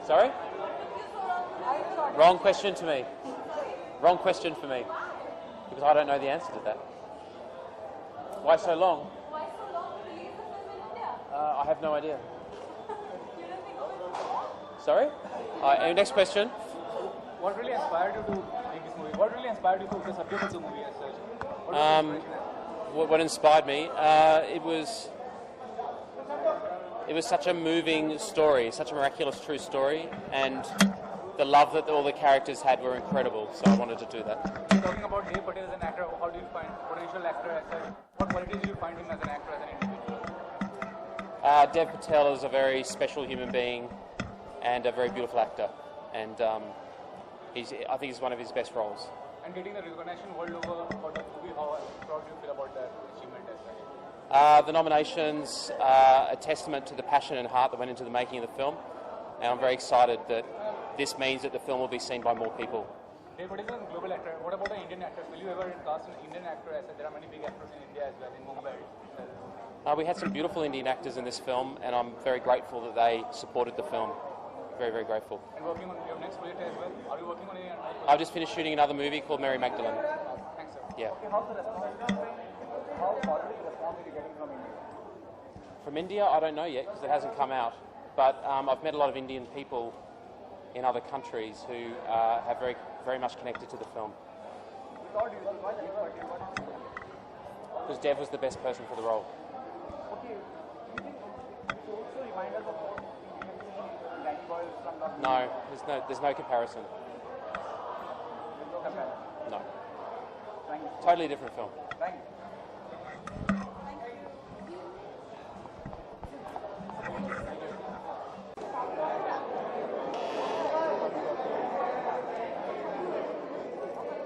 Sorry? Wrong question to me. Wrong question for me. Because I don't know the answer to that. Why so long? Why so long to release the film in India? I have no idea. You don't think of it? Sorry? Next question. What really inspired you to make this movie? What really inspired you to make the Satyabhatsu movie as such? What was the inspiration? What inspired me? It was such a moving story, such a miraculous true story, and the love that all the characters had were incredible, so I wanted to do that. Talking about Dev Patel as an actor, how do you find potential actor as such? What qualities do you find him as an actor, as an individual? Dev Patel is a very special human being and a very beautiful actor, and I think it's one of his best roles. And getting the recognition world over for the movie, how proud do you feel about that achievement as well? The nominations are a testament to the passion and heart that went into the making of the film, and I'm very excited that this means that the film will be seen by more people. Dev Patel is a global actor. What about the Indian actors? Will you ever cast an Indian actor as such? There are many big actors in India as well, in Mumbai. We had some beautiful Indian actors in this film, and I'm very grateful that they supported the film. Very, very grateful. And working on your next project as well? Are you working on any other project? I've just finished shooting another movie called Mary Magdalene. Thanks, sir. Yeah. Okay, how's the response? How positive response are you getting from India? From India, I don't know yet because it hasn't come out. But I've met a lot of Indian people in other countries who have very much connected to the film. Because Dev was the best person for the role. Okay. Do you think it's also remind us of what we have seen in Danny Boyle from No, there's no comparison. There's no comparison. No. Thank you. Totally different film. Thank you.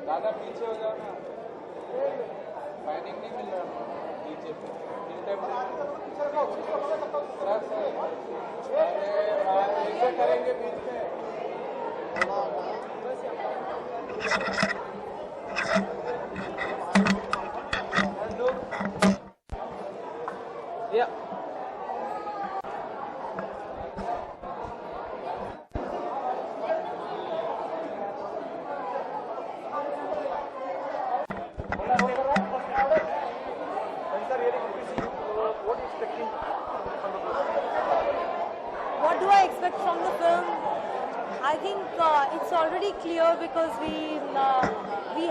दादा पीछे हो जाओ ना panning नहीं मिल रहा पीछे मिलते ऐसे करेंगे बीच में Yeah. What do I expect from the film? I think it's already clear because we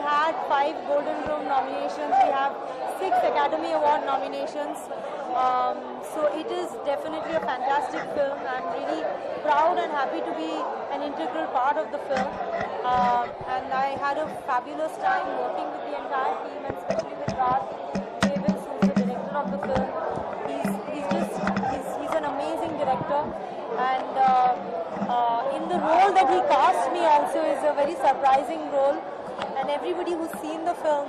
had 5 Golden Globe nominations, we have 6 Academy Award nominations. So it is definitely a fantastic film. I'm really proud and happy to be an integral part of the film. And I had a fabulous time working with the entire team, and especially with Raj Davis, who's the director of the film. He's an amazing director, and in the role that he cast me also is a very surprising role. And everybody who's seen the film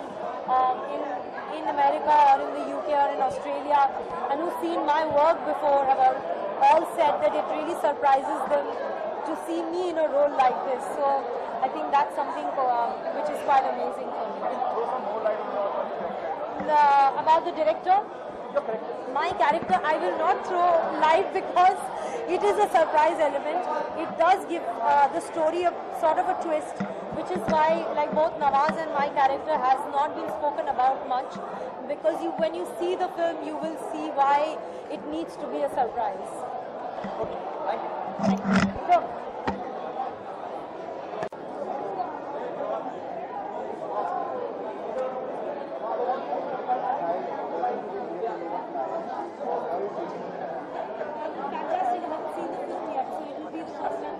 in America or in the UK or in Australia and who's seen my work before have all said that it really surprises them to see me in a role like this. So I think that's something which is quite amazing for me. About the director? My character, I will not throw light because it is a surprise element. It does give the story a sort of a twist, which is why, like both Nawaz and my character, has not been spoken about much, because when you see the film, you will see why it needs to be a surprise. Okay, thank you. Thank you. Sure. Fantastic. I haven't seen the film yet, so it will be the first time.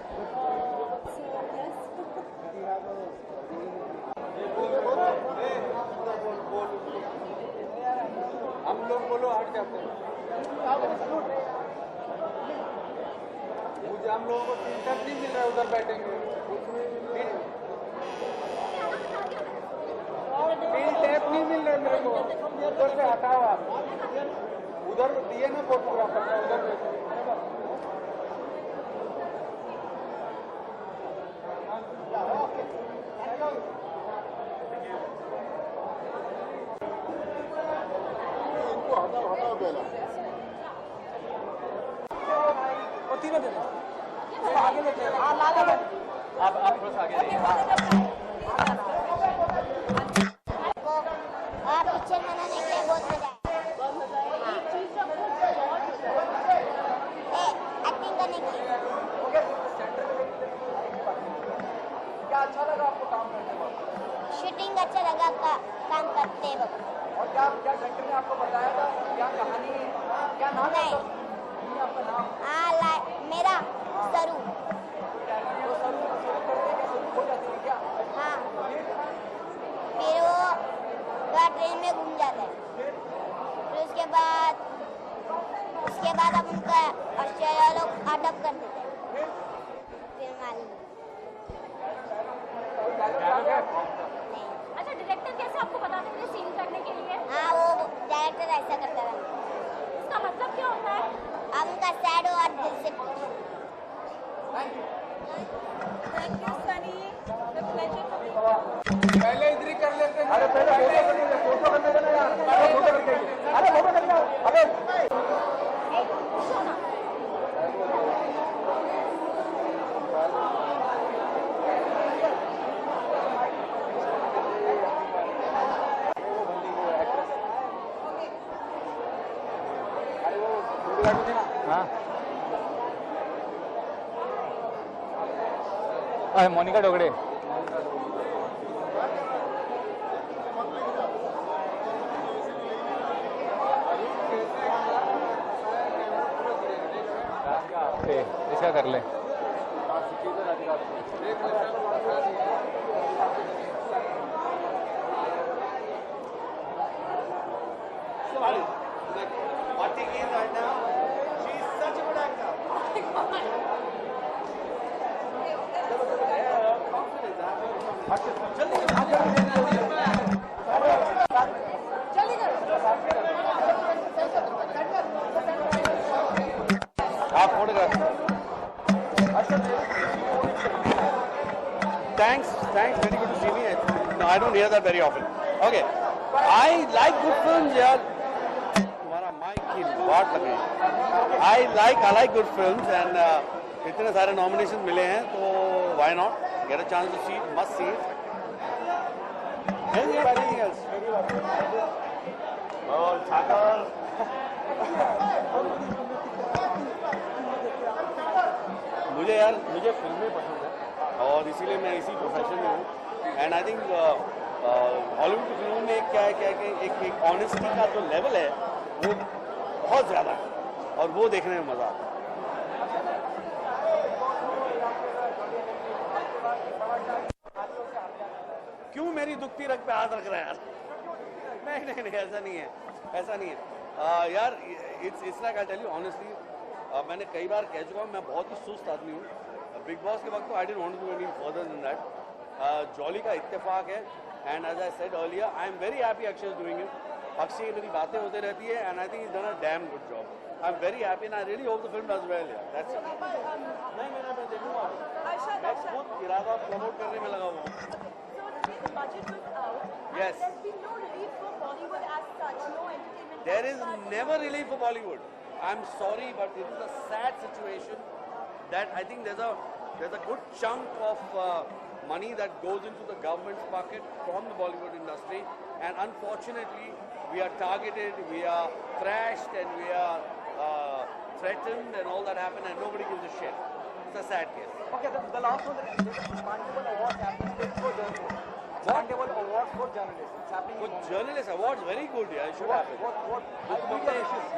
So, yes. हम लोग बोलो हट जाते हैं मुझे हम लोगों को 3 टैप नहीं मिल रहा है उधर बैठेंगे 3 टैप नहीं मिल रहा है मेरे को उधर दिए ना फोटोग्राफ करना उधर इनको हटाओ हटाओ पहला वो तीनों दे दो आगे लेते हैं आप थोड़ा सा आगे जाइए पिक्चर बनाने के लिए बहुत मजा आया एक्टिंग करने के लिए क्या अच्छा लगा आपको काम करने में शूटिंग अच्छा लगा काम करते वक्त और क्या क्या सेंटर ने आपको बताया था क्या कहानी क्या नाम है नहीं आपका नाम हाँ मेरा सरू वो सरू हो जाती है क्या हाँ फिर वो थोड़ा ट्रेन में घूम जाता है फिर उसके बाद अब उनका ऑस्ट्रेलिया लोग अडॉप्ट कर देते हैं फिर मालूम नहीं अच्छा डायरेक्टर कैसे आपको बताते थे सीन करने के लिए? हाँ वो डायरेक्टर ऐसा करता था इसका मतलब क्या होता है? अब उनका सैड हो और दिल से पूछो Thank you, Sunny. The pleasure to be पहले इधर ही कर लेते हैं अरे पहले फोटो करने का यार फोटो करके अरे फोटो करके अरे हाँ मोनिका डोगड़े इसका कर ले आप photograph Thanks, very good to see me. No, I don't hear that very often. Okay, I like good films, यार. तुम्हारा mic की बात लग रही है. I like good films and इतने सारे nominations मिले हैं तो why not get a chance to see it, must see it. Anything else? Oh, Chakal. मुझे फिल्में पसंद है और इसीलिए मैं इसी प्रोफेशन में हूँ एंड आई थिंक हॉलीवुड की फिल्मों में क्या है कि एक ऑनेस्टी का जो लेवल है वो बहुत ज़्यादा है और वो देखने में मज़ा आता है. क्यों मेरी दुखती रग पे हाथ रख रहा है यार? नहीं ऐसा नहीं है यार. It's like I tell you honestly, मैंने कई बार कह चुका हूँ मैं बहुत ही सुस्त आदमी हूँ. बिग बॉस के वक्त तो I didn't want to do any further than that. Jolly का इत्तेफाक है and as I said earlier I am very happy Akshay is doing it. Akshay मेरी बातें होती रहती है and I think is done a damn good job. I am very happy and I really hope the film does well. यार that's it. मैं देखूंगा. मैं खुद इरादा प्रमोट करने में लगा हुआ हूँ. Yes. There's been no relief for Bollywood as such, no entertainment. There is never relief for Bollywood. I'm sorry, but it is a sad situation that I think there's a good chunk of money that goes into the government's pocket from the Bollywood industry, and unfortunately, we are targeted, we are thrashed, and we are threatened, and all that happen, and nobody gives a shit. It's a sad case. Okay, the last one is Expandable Awards happening for journalists. Expandable Awards for journalists. It's happening For in Mumbai. journalist awards, very good. Yeah, it should happen.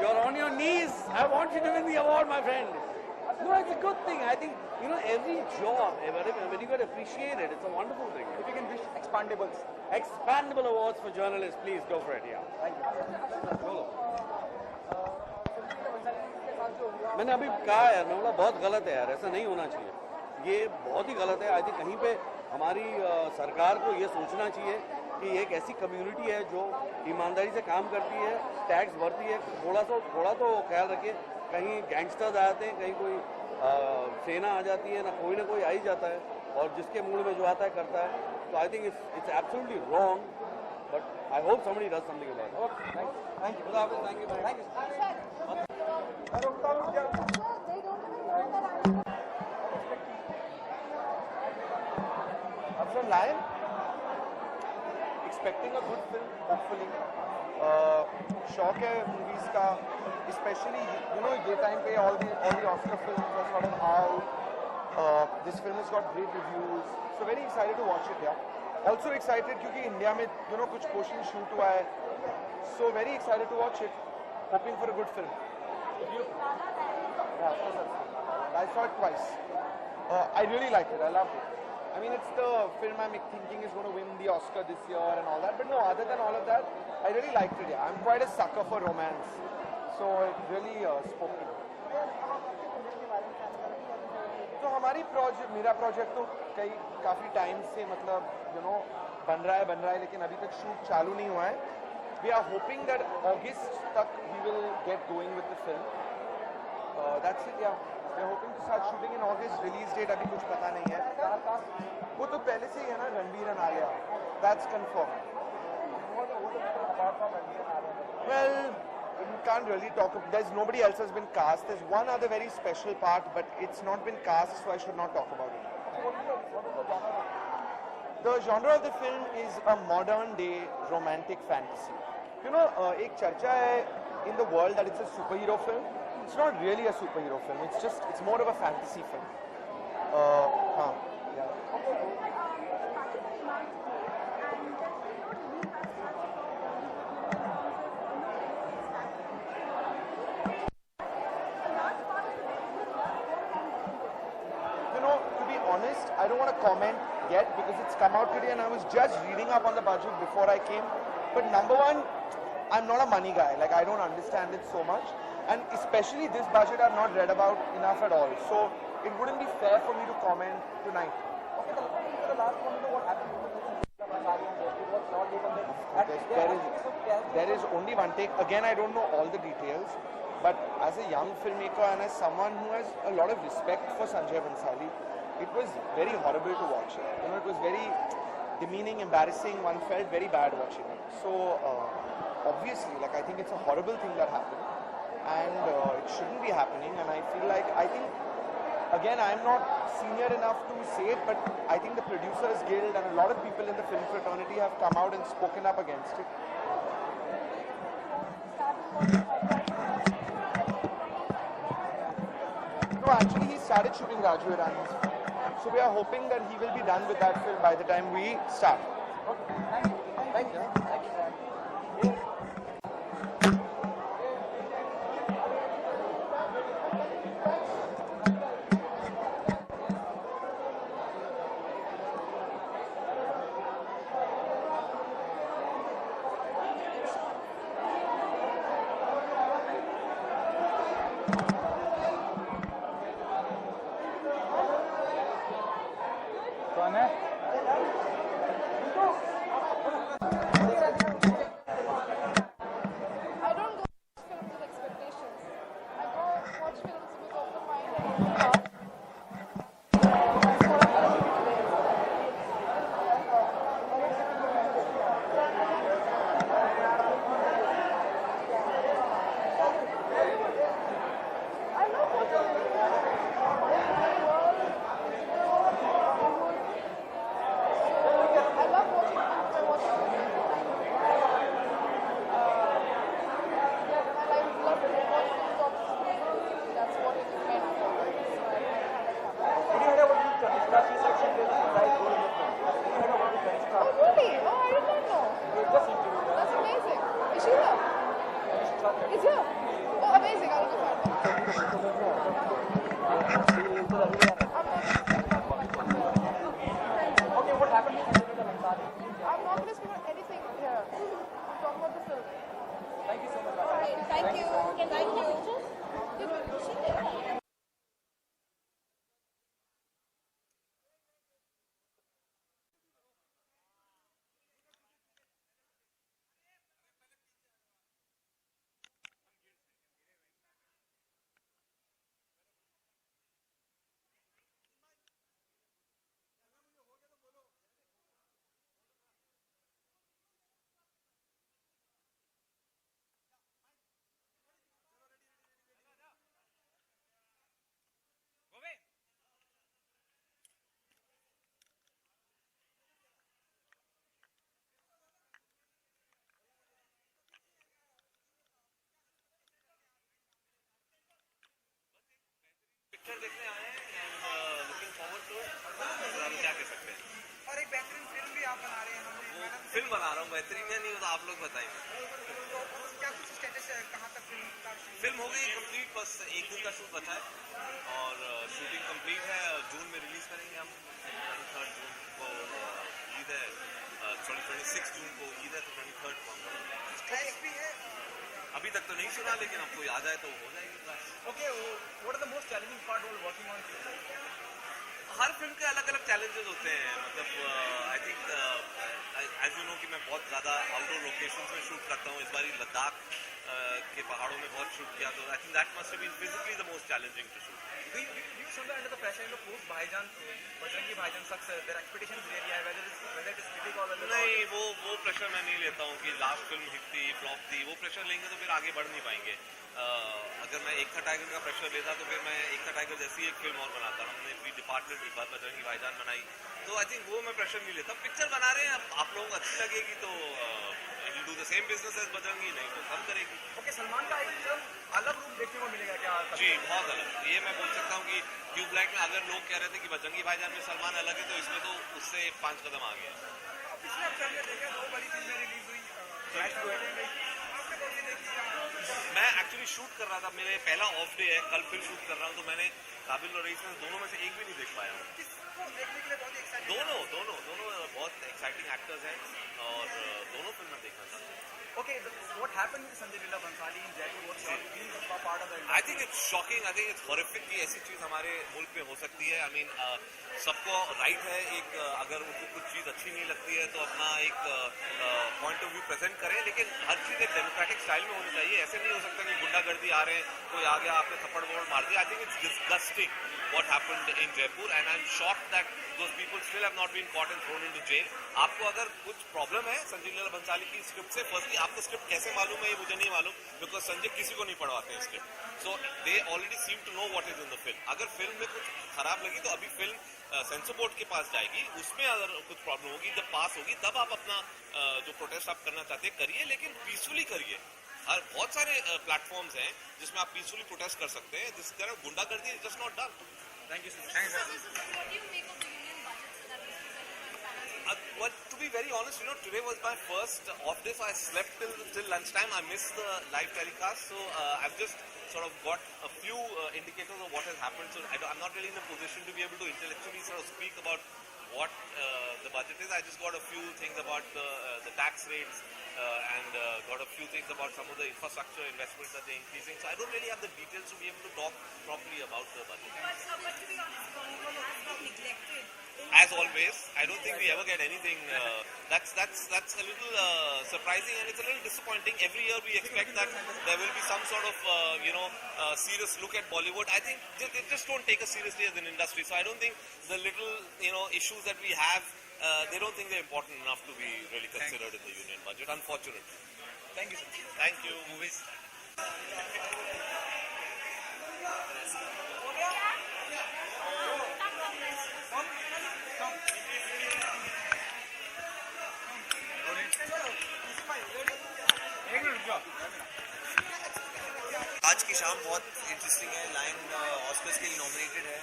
You're on your knees. I want you to win the award, my friend. No, it's a good thing. I think, you know, every job, when you get appreciated, it's a wonderful thing. If you can wish Expandables. Expandable awards for journalists, please go for it. Yeah. Thank you. Cholo. मैंने अभी कहा यार, मैं बोला बहुत गलत है यार, ऐसा नहीं होना चाहिए. ये बहुत ही गलत है. आई थिंक कहीं पे हमारी सरकार को ये सोचना चाहिए कि एक ऐसी कम्युनिटी है जो ईमानदारी से काम करती है, टैक्स भरती है, थोड़ा तो ख्याल रखिए, कहीं गैंगस्टर्स आ जाते हैं, कहीं कोई सेना आ जाती है, ना कोई आ ही जाता है, और जिसके मूड में जो आता है करता है. So I think it's absolutely wrong, but I hope somebody does something about it. Okay, thank you. Khuda Hafiz, thank you very much. After Lion, expecting a good film, hopefully. शौक है movies का, especially ये time पे all the Oscar films are sort of out. This film has got great reviews, so very excited to watch it. Yeah. Also excited क्योंकि India में कुछ portion shoot हुआ है, so very excited to watch it. Hoping for a good film. Yeah, of course. I saw it twice. I really liked it. I loved it. I mean, it's the film I'm thinking is going to win the Oscar this year and all that. But no, other than all of that, I really liked it. Yeah, I'm quite a sucker for romance, so it really spoke to me. तो मेरा project तो काफी time से बन रहा है लेकिन अभी तक शूट चालू नहीं हुआ है. We are hoping that August तक we will get going with the film. That's it, yeah. We are hoping to start shooting in August. Release date अभी कुछ पता नहीं है. वो तो पहले से ही है ना, Ranbir and Alia. That's confirmed. Well, we can't really talk. There's nobody else has been cast. There's one other very special part, but it's not been cast, so I should not talk about it. The genre of the film is a modern day romantic fantasy. एक चर्चा है in the world that it's a superhero film. It's not really a superhero film. It's more of a fantasy film. Yeah. To be honest, I don't want to comment yet because it's come out today and I was just reading up on the budget before I came. But number one, I'm not a money guy. Like, I don't understand it so much. And especially this budget I've not read about enough at all. So it wouldn't be fair for me to comment tonight. There is only one take. Again, I don't know all the details. But as a young filmmaker and as someone who has a lot of respect for Sanjay Bhansali, it was very horrible to watch it. It was very demeaning, embarrassing. One felt very bad watching it. So obviously, I think it's a horrible thing that happened, and it shouldn't be happening. And I feel again, I'm not senior enough to say it, but I think the Producers Guild and a lot of people in the film fraternity have come out and spoken up against it. No, actually, he started shooting Raju Irani's film. So we are hoping that he will be done with that film by the time we start. Okay, thank you. कौन है? I don't go watch films with expectations. I go watch films with open mind and open heart. That's what I'm doing today. I love watching I love watching films. I watch films. I love to watch films of this. That's what it is meant for. Did you hear about the Kanishka? She said she plays the right role in the film. Did you hear about the Kanishka? Oh really? Oh, I did not know. Just interviewed her. That's amazing. Is she here? Is here? Oh, amazing. I will go find her. Okay, what happened to Kanishka Bhansali? I'm not going to speak about anything here. I'm talking about the film. Thank you so much. Thank you. Thank you. Picture देखने आए हैं and looking forward to it. हम क्या कह सकते हैं। और एक बेहतरीन फिल्म भी आप बना रहे हैं। वो फिल्म बना रहा हूँ, बेहतरीन है नहीं वो तो आप लोग बताएंगे। तो क्या कुछ स्टेटस है, कहाँ तक फिल्म हो गई कंप्लीट, बस एक दिन का शूट बचा है और शूटिंग कंप्लीट है। जून में रिलीज करेंगे हम। 23 जून को ईद है, 26 जून को ईद है, तो 23 को हम ट्रैक भी है। अभी तक तो नहीं सुना, लेकिन आपको याद आए तो हो जाएगी। Okay, what are the most challenging part while working on? हर फिल्म के अलग अलग चैलेंजेस होते हैं। मतलब I think as you know कि मैं बहुत ज़्यादा आउटडोर लोकेशंस में शूट करता हूँ। इस बार लद्दाख के पहाड़ों में बहुत शूट किया, तो I think that must be physically the most challenging to shoot. You should under the pressure of post Bhaijan, Bajrangi Bhaijan success. Their expectations really high, whether it is critic or whether नहीं, वो pressure मैं नहीं लेता हूँ कि last film hit थी, flop थी। वो प्रेशर लेंगे तो फिर आगे बढ़ नहीं पाएंगे। अगर मैं एक था टाइगर का प्रेशर लेता तो फिर मैं एक था टाइगर जैसी एक फिल्म और बनाता। हमने भी डिपार्टमेंट बजरंगी भाईजान बनाई, तो आई थिंक वो मैं प्रेशर नहीं लेता। पिक्चर बना रहे हैं, अब आप लोगों को अच्छी लगेगी तो do the same business as Bajrangi, नहीं तो कम करेगी। ओके, सलमान का एक अलग रूप देखने को मिलेगा क्या? जी, बहुत अलग। ये मैं बोल सकता हूँ कि ट्यूब लाइट में अगर लोग कह रहे थे कि बजरंगी भाईजान में सलमान अलग है, तो इसमें तो उससे 5 कदम आ गया। पिछले हफ्ते हमने देखा 2 बड़ी फिल्में रिलीज हुई। आपने कौन सी देखी? मैं एक्चुअली शूट कर रहा था, मेरे पहला ऑफ डे है, कल फिर शूट कर रहा हूँ, तो मैंने काबिल और रईस में दोनों में से एक भी नहीं देख पाया हूँ। किसको देखने के लिए बहुत एक्साइटेड? दोनों बहुत एक्साइटिंग एक्टर्स हैं और दोनों फिल्म मैं देखना चाहता हूँ। Okay, what happened with Sanjay Leela Bhansali in Jaipur? What's your feelings about part of the I think it's shocking, I think it's horrific कि ऐसी चीज़ हमारे मुल्क में हो सकती है। आई मीन सबको राइट है, एक अगर उनको कुछ चीज़ अच्छी नहीं लगती है तो अपना एक पॉइंट ऑफ व्यू प्रेजेंट करें, लेकिन हर चीज़ एक डेमोक्रेटिक स्टाइल में होनी चाहिए। ऐसे नहीं हो सकता कि गुंडागर्दी आ रहे हैं, कोई आ गया आपने थप्पड़ वोड़ मार दिया। I think it's disgusting what happened in Jaipur and I'm shocked that those people still have not been caught and thrown into jail. आपको अगर कुछ प्रॉब्लम है संजय लीला भंसाली की स्क्रिप्ट से, फर्स्टली आपको स्क्रिप्ट कैसे मालूम है ये मुझे नहीं मालूम, बिकॉज संजय किसी को नहीं पढ़वाते हैं script. So they already seem to know what is in the film. अगर फिल्म में कुछ खराब लगी तो अभी फिल्म सेंसर बोर्ड के पास जाएगी, उसमें अगर कुछ प्रॉब्लम होगी, जब पास होगी तब आप अपना जो प्रोटेस्ट आप करना चाहते हैं करिए, लेकिन पीसफुली करिए। और बहुत सारे प्लेटफॉर्म्स हैं जिसमें आप पीसफुली प्रोटेस्ट कर सकते हैं। दिस तरह गुंडागर्दी is just not done. Thank you, sir. What do you make of the union budget so that was presented? But to be very honest, today was my first off day, so I slept till lunchtime. I missed the live telecast, so I've just sort of got a few indicators of what has happened. So I'm not really in a position to be able to intellectually sort of speak about what the budget is. I just got a few things about the tax rates and got a few things about some of the infrastructure investments that they're increasing. So I don't really have the details to be able to talk properly about the budget. But to be honest, Bollywood has been neglected. As always, I don't think we ever get anything. That's a little surprising and it's a little disappointing. Every year we expect that there will be some sort of serious look at Bollywood. I think they just don't take us seriously as an industry. So I don't think the little issues that we have, they don't think they're important enough to be really considered in the union budget. Unfortunately. Thank you, sir. Thank you. Movies. आज की शाम बहुत interesting है। Lion Oscars के लिए nominated है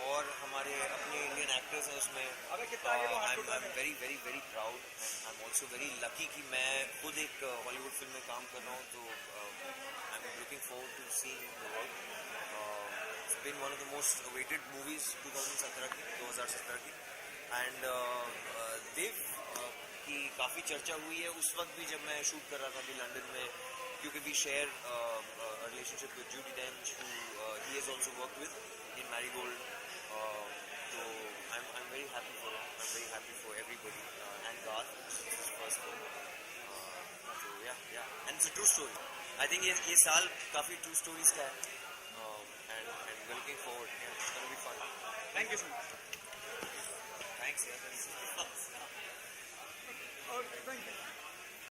और हमारे अपने इंडियन एक्टर्स हैं उसमें। आई am very very very proud and I am also very lucky कि मैं खुद एक हॉलीवुड फिल्म में काम कर रहा हूँ, तो I am looking forward to seeing the work. It's been one of the most awaited movies 2017 की एंड देव की काफ़ी चर्चा हुई है उस वक्त भी जब मैं शूट कर रहा था अभी लंदन में, क्योंकि we share relationship with Judi Dench, who he has also worked with in Marigold. So I'm very happy for him. I'm very happy for everybody and Garth, which is his first film. So yeah, and it's a true story. I think ये साल काफी true stories का है, and we're looking forward. Yeah, it's gonna be fun. Thank you so much. Thanks. Yeah, that's Oh, thank you.